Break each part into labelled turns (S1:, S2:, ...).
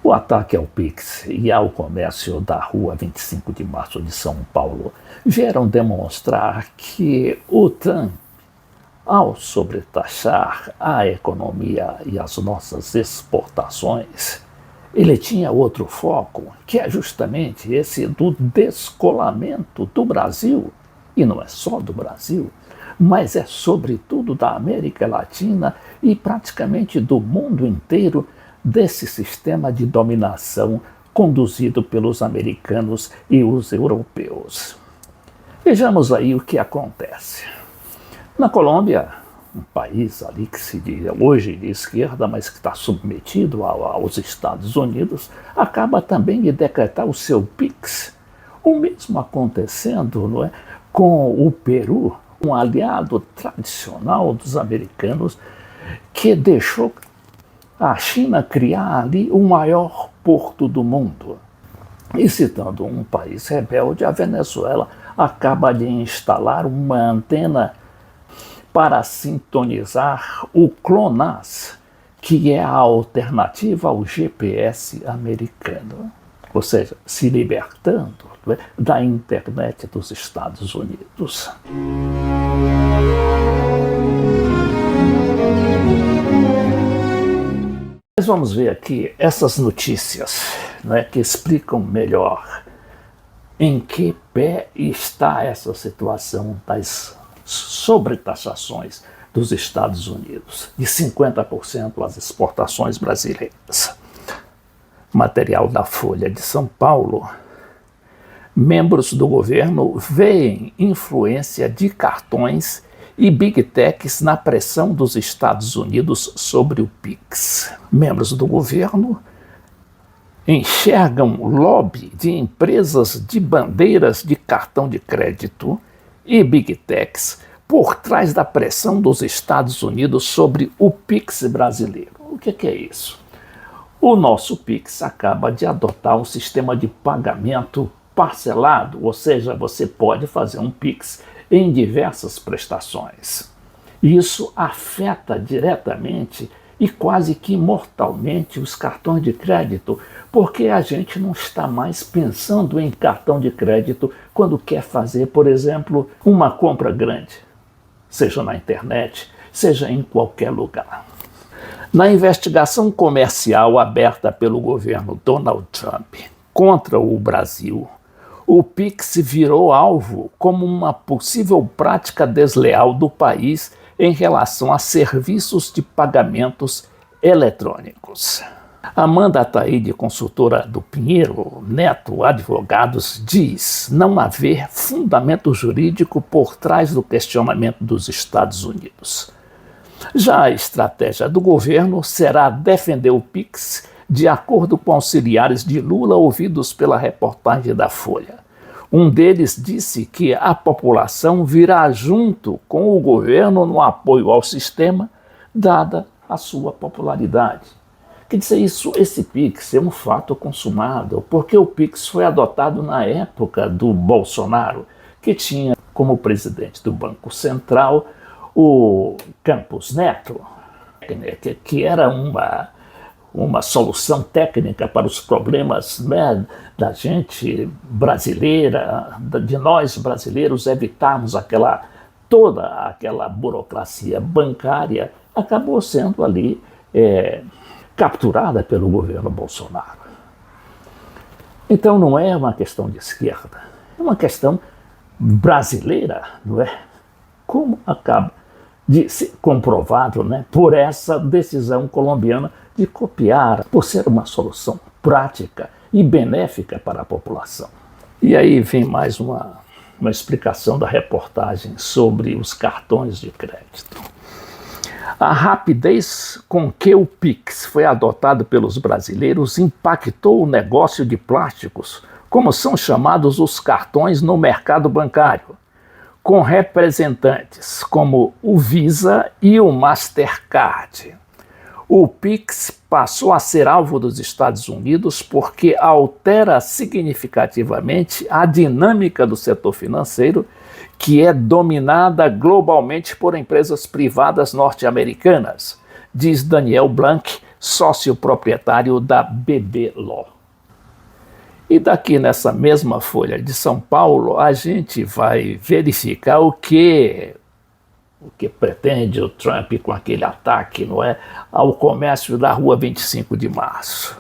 S1: O ataque ao Pix e ao comércio da Rua 25 de Março de São Paulo vieram demonstrar que o Trump, ao sobretaxar a economia e as nossas exportações, ele tinha outro foco, que é justamente esse do descolamento do Brasil, e não é só do Brasil, mas é sobretudo da América Latina e praticamente do mundo inteiro, desse sistema de dominação conduzido pelos americanos e os europeus. Vejamos aí o que acontece. Na Colômbia, um país ali que se diz hoje de esquerda, mas que está submetido aos Estados Unidos, acaba também de decretar o seu PIX. O mesmo acontecendo, não é, com o Peru, um aliado tradicional dos americanos, que deixou a China criar ali o maior porto do mundo. E citando um país rebelde, a Venezuela acaba de instalar uma antena para sintonizar o GLONASS, que é a alternativa ao GPS americano, ou seja, se libertando da internet dos Estados Unidos. Mas vamos ver aqui essas notícias, né, que explicam melhor em que pé está essa situação das sobretaxações dos Estados Unidos, de 50% às exportações brasileiras. Material da Folha de São Paulo. Membros do governo veem influência de cartões e Big Techs na pressão dos Estados Unidos sobre o Pix. Membros do governo enxergam lobby de empresas de bandeiras de cartão de crédito e Big Techs por trás da pressão dos Estados Unidos sobre o Pix brasileiro. O que é isso? O nosso Pix acaba de adotar um sistema de pagamento parcelado, ou seja, você pode fazer um Pix em diversas prestações. Isso afeta diretamente e quase que mortalmente os cartões de crédito, porque a gente não está mais pensando em cartão de crédito quando quer fazer, por exemplo, uma compra grande, seja na internet, seja em qualquer lugar. Na investigação comercial aberta pelo governo Donald Trump contra o Brasil, o Pix virou alvo como uma possível prática desleal do país em relação a serviços de pagamentos eletrônicos. Amanda Ataíde, consultora do Pinheiro Neto Advogados, diz não haver fundamento jurídico por trás do questionamento dos Estados Unidos. Já a estratégia do governo será defender o Pix, de acordo com auxiliares de Lula ouvidos pela reportagem da Folha. Um deles disse que a população virá junto com o governo no apoio ao sistema, dada a sua popularidade. Quer dizer, esse Pix é um fato consumado, porque o Pix foi adotado na época do Bolsonaro, que tinha como presidente do Banco Central o Campos Neto, que era uma solução técnica para os problemas, né, da gente brasileira, de nós brasileiros evitarmos toda aquela burocracia bancária, acabou sendo ali capturada pelo governo Bolsonaro. Então não é uma questão de esquerda, é uma questão brasileira, não é? Como acaba de ser comprovado, né, por essa decisão colombiana de copiar, por ser uma solução prática e benéfica para a população. E aí vem mais uma explicação da reportagem sobre os cartões de crédito. A rapidez com que o Pix foi adotado pelos brasileiros impactou o negócio de plásticos, como são chamados os cartões no mercado bancário, com representantes como o Visa e o Mastercard. O Pix passou a ser alvo dos Estados Unidos porque altera significativamente a dinâmica do setor financeiro, que é dominada globalmente por empresas privadas norte-americanas, diz Daniel Blanc, sócio proprietário da BB Law. E daqui nessa mesma Folha de São Paulo, a gente vai verificar o que pretende o Trump com aquele ataque, não é, ao comércio da Rua 25 de Março.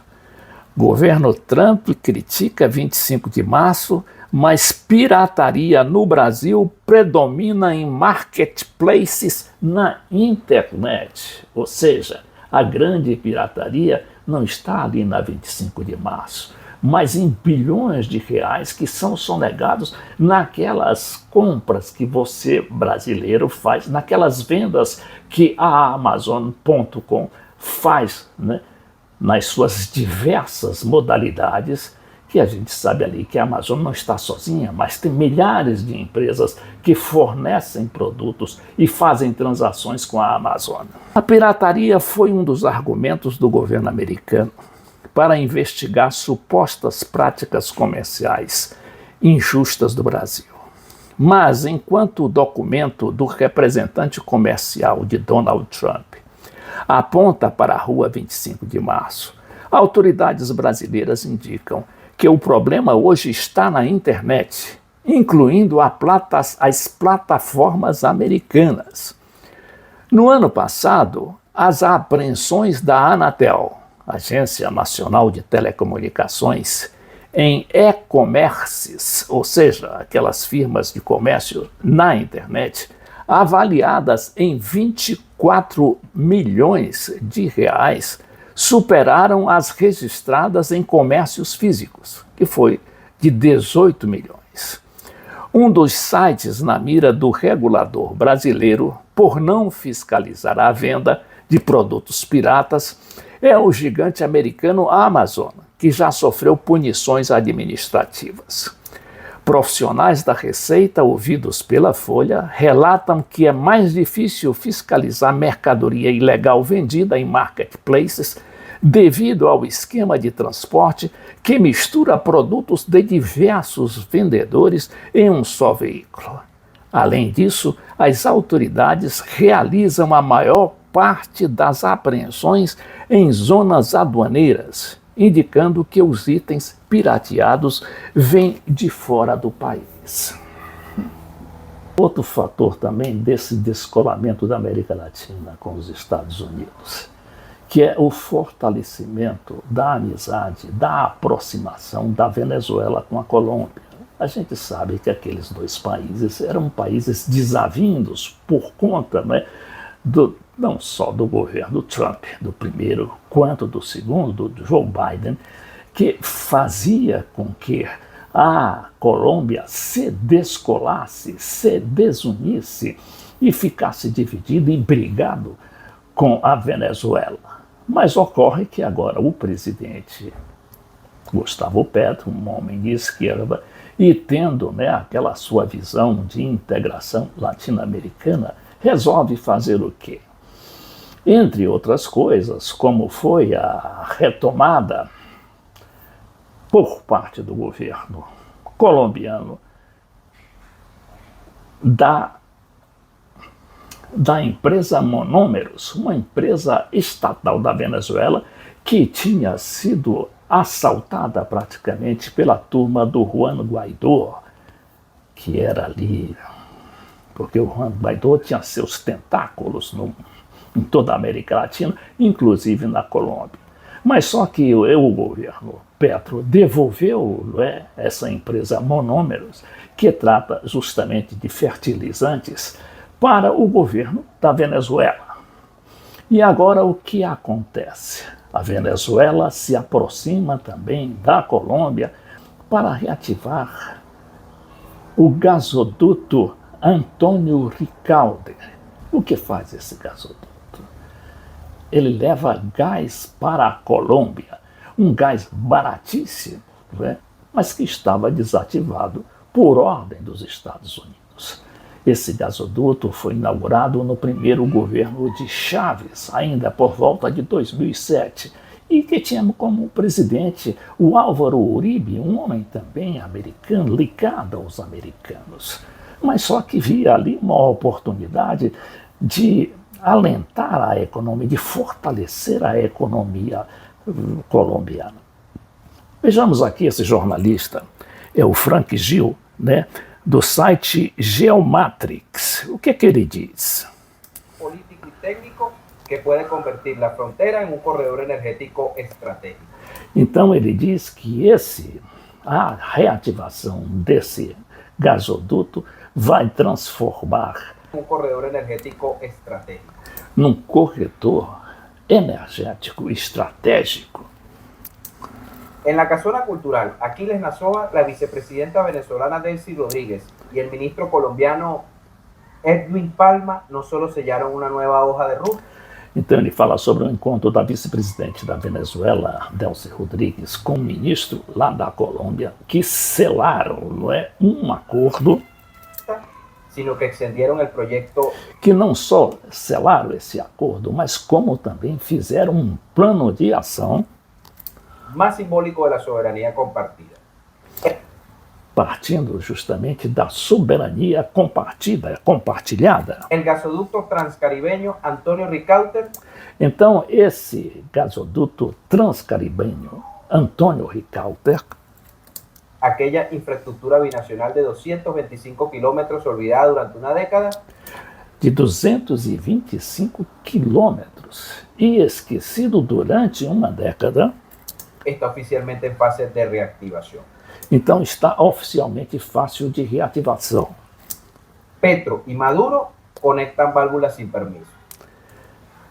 S1: Governo Trump critica 25 de março, mas pirataria no Brasil predomina em marketplaces na internet. Ou seja, a grande pirataria não está ali na 25 de março, mas em bilhões de reais que são sonegados naquelas compras que você, brasileiro, faz, naquelas vendas que a Amazon.com faz, né, nas suas diversas modalidades, que a gente sabe ali que a Amazon não está sozinha, mas tem milhares de empresas que fornecem produtos e fazem transações com a Amazon. A pirataria foi um dos argumentos do governo americano para investigar supostas práticas comerciais injustas do Brasil. Mas, enquanto o documento do representante comercial de Donald Trump aponta para a Rua 25 de Março, autoridades brasileiras indicam que o problema hoje está na internet, incluindo as plataformas americanas. No ano passado, as apreensões da Anatel, Agência Nacional de Telecomunicações, em e-commerces, ou seja, aquelas firmas de comércio na internet, avaliadas em 24 milhões de reais, superaram as registradas em comércios físicos, que foi de 18 milhões. Um dos sites na mira do regulador brasileiro por não fiscalizar a venda de produtos piratas é o gigante americano Amazon, que já sofreu punições administrativas. Profissionais da Receita, ouvidos pela Folha, relatam que é mais difícil fiscalizar mercadoria ilegal vendida em marketplaces devido ao esquema de transporte que mistura produtos de diversos vendedores em um só veículo. Além disso, as autoridades realizam a maior parte das apreensões em zonas aduaneiras, indicando que os itens pirateados vêm de fora do país. Outro fator também desse descolamento da América Latina com os Estados Unidos, que é o fortalecimento da amizade, da aproximação da Venezuela com a Colômbia. A gente sabe que aqueles dois países eram países desavindos por conta, né, não só do governo Trump, do primeiro, quanto do segundo, do Joe Biden, que fazia com que a Colômbia se descolasse, se desunisse e ficasse dividido e brigado com a Venezuela. Mas ocorre que agora o presidente Gustavo Petro, um homem de esquerda, e tendo, né, aquela sua visão de integração latino-americana, resolve fazer o quê? Entre outras coisas, como foi a retomada por parte do governo colombiano da empresa Monômeros, uma empresa estatal da Venezuela que tinha sido assaltada praticamente pela turma do Juan Guaidó, que era ali, porque o Juan Guaidó tinha seus tentáculos em toda a América Latina, inclusive na Colômbia. Mas só que o governo Petro devolveu, né, essa empresa Monômeros, que trata justamente de fertilizantes, para o governo da Venezuela. E agora o que acontece? A Venezuela se aproxima também da Colômbia para reativar o gasoduto Antônio Ricalde. O que faz esse gasoduto? Ele leva gás para a Colômbia, um gás baratíssimo, né, mas que estava desativado por ordem dos Estados Unidos. Esse gasoduto foi inaugurado no primeiro governo de Chávez, ainda por volta de 2007, e que tinha como presidente o Álvaro Uribe, um homem também americano, ligado aos americanos. Mas só que via ali uma oportunidade de alentar a economia, de fortalecer a economia colombiana. Vejamos aqui esse jornalista, é o Frank Gil, né, do site Geomatrix. O que ele diz?
S2: Político e técnico que pode convertir a fronteira em um corredor energético estratégico.
S1: Então ele diz que a reativação desse gasoduto vai transformar
S2: um corredor energético estratégico
S1: num corredor energético estratégico.
S2: En la casona cultural, Aquiles Nazoa, la vicepresidenta venezolana Delcy Rodríguez y el ministro colombiano Edwin Palma no solo sellaron una nueva hoja de ruta.
S1: Então ele fala sobre o encontro da vice-presidente da Venezuela, Delcy Rodríguez, com o ministro lá da Colômbia, que selaram, não é, um acordo,
S2: sino que extendieron el proyecto,
S1: que não só selaram esse acordo, mas como também fizeram um plano de ação
S2: más simbólico de la soberanía compartida.
S1: Partindo justamente da soberania compartilhada.
S2: El gasoducto transcaribeño Antônio Ricaurter.
S1: Então, esse gasoduto transcaribenho, Antônio Ricaurter,
S2: aquella infraestructura binacional de 225 kilómetros olvidada durante una década,
S1: de 225 quilômetros e esquecido durante uma década,
S2: está oficialmente em fase de reactivação.
S1: Então está oficialmente fácil de reativação.
S2: Petro e Maduro conectam válvulas sem permisso.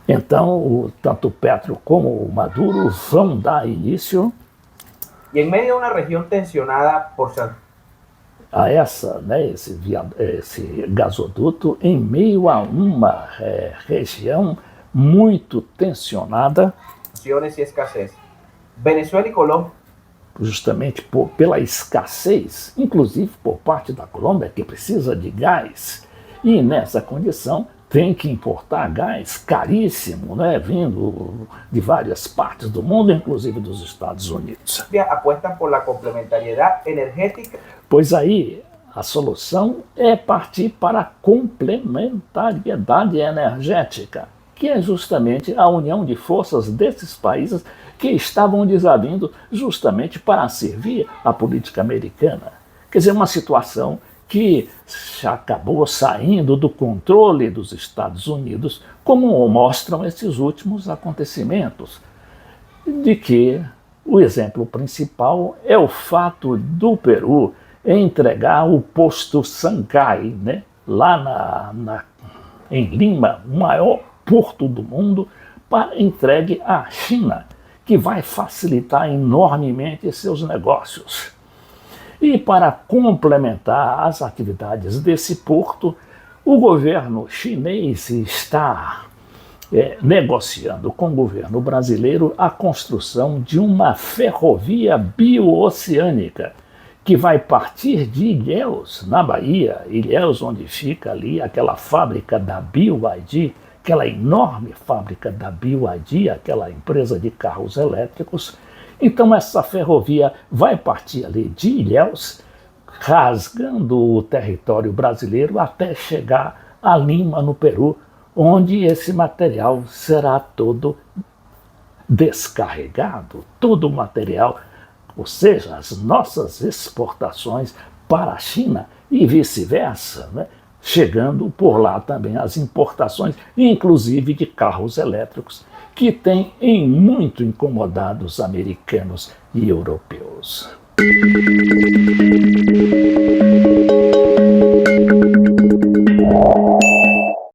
S1: Então, tanto Petro como o Maduro vão dar início
S2: e em meio de uma região tensionada por
S1: a esse gasoduto, em meio a uma região muito tensionada,
S2: e escassez. Venezuela e Colômbia,
S1: justamente pela escassez, inclusive por parte da Colômbia, que precisa de gás, e nessa condição tem que importar gás caríssimo, né, vindo de várias partes do mundo, inclusive dos Estados Unidos.
S2: Apostam por la complementariedade energética.
S1: Pois aí a solução é partir para a complementariedade energética, que é justamente a união de forças desses países que estavam desavindo justamente para servir a política americana. Quer dizer, uma situação que acabou saindo do controle dos Estados Unidos, como mostram esses últimos acontecimentos, de que o exemplo principal é o fato do Peru entregar o posto Sancay, né, lá em Lima, o maior porto do mundo, para entregue à China, que vai facilitar enormemente seus negócios. E para complementar as atividades desse porto, o governo chinês está negociando com o governo brasileiro a construção de uma ferrovia biooceânica que vai partir de Ilhéus, na Bahia, Ilhéus onde fica ali aquela fábrica da BYD, aquela enorme fábrica da BYD, aquela empresa de carros elétricos. Então essa ferrovia vai partir ali de Ilhéus, rasgando o território brasileiro até chegar a Lima, no Peru, onde esse material será todo descarregado, todo o material, ou seja, as nossas exportações para a China e vice-versa, né? Chegando por lá também as importações, inclusive de carros elétricos, que têm em muito incomodado os americanos e europeus.